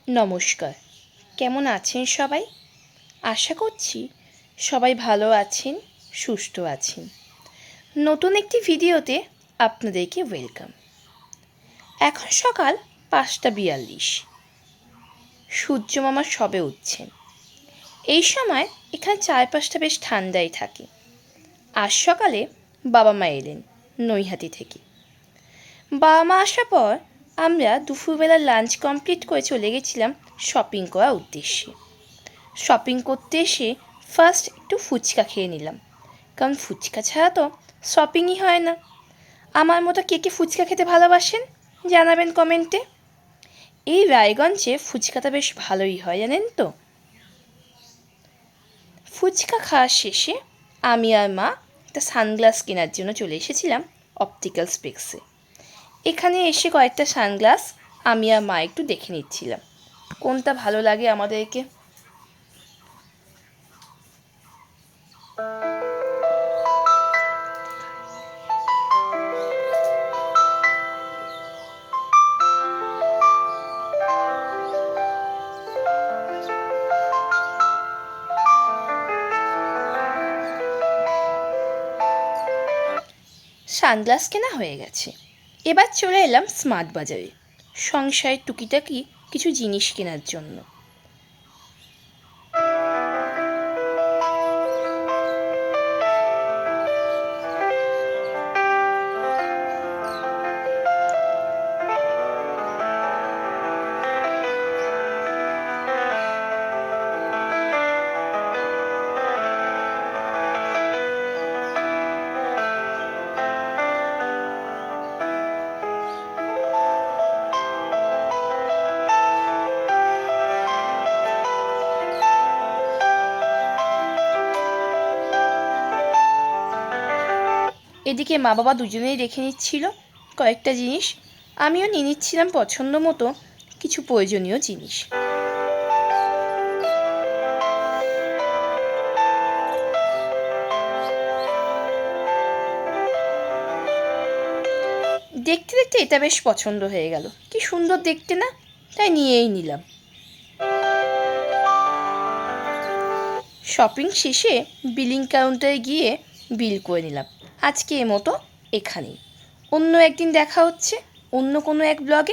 নমস্কার, কেমন আছেন সবাই? আশা করছি সবাই ভালো আছেন, সুস্থ আছেন। নতুন একটি ভিডিওতে আপনাদেরকে ওয়েলকাম। এখন সকাল 5:42। সূর্যমামা সবে উঠছেন। এই সময় এখানে চারপাশটা বেশ ঠান্ডাই থাকে। আজ সকালে বাবা মা এলেন নৈহাটি থেকে। বাবা মা আসার পর আমরা দুপুরবেলা লাঞ্চ কমপ্লিট করে চলে গেছিলাম শপিং করার উদ্দেশ্যে। শপিং করতে এসে ফার্স্ট একটু ফুচকা খেয়ে নিলাম, কারণ ফুচকা ছাড়া তো শপিংই হয় না। আমার মতো কে কে ফুচকা খেতে ভালোবাসেন জানাবেন কমেন্টে। এই রায়গঞ্জে ফুচকাটা বেশ ভালোই হয়, জানেন তো। ফুচকা খাওয়ার শেষে আমি আর মা একটা সানগ্লাস কেনার জন্য চলে এসেছিলাম অপটিক্যাল স্পেক্সে। এখানে এসে কয়েকটা সানগ্লাস আমি আর মা একটু দেখে নিচ্ছিলাম, কোনটা ভালো লাগে আমাদেরকে। সানগ্লাস কেনা হয়ে গেছে, এবার চলে এলাম স্মার্ট বাজারে সংসারের টুকিটাকি কিছু জিনিস কেনার জন্য। এদিকে মা বাবা দুজনেই দেখে নিচ্ছিল কয়েকটা জিনিস, আমিও নিয়ে নিচ্ছিলাম পছন্দ মতো কিছু প্রয়োজনীয় জিনিস। দেখতে দেখতে এটা বেশ পছন্দ হয়ে গেল, কি সুন্দর দেখতে না, তাই নিয়েই নিলাম। শপিং শেষে বিলিং কাউন্টারে গিয়ে বিল করে নিলাম। আজকে মতো এখানেই, অন্য একদিন দেখা হচ্ছে অন্য কোনো এক ব্লগে।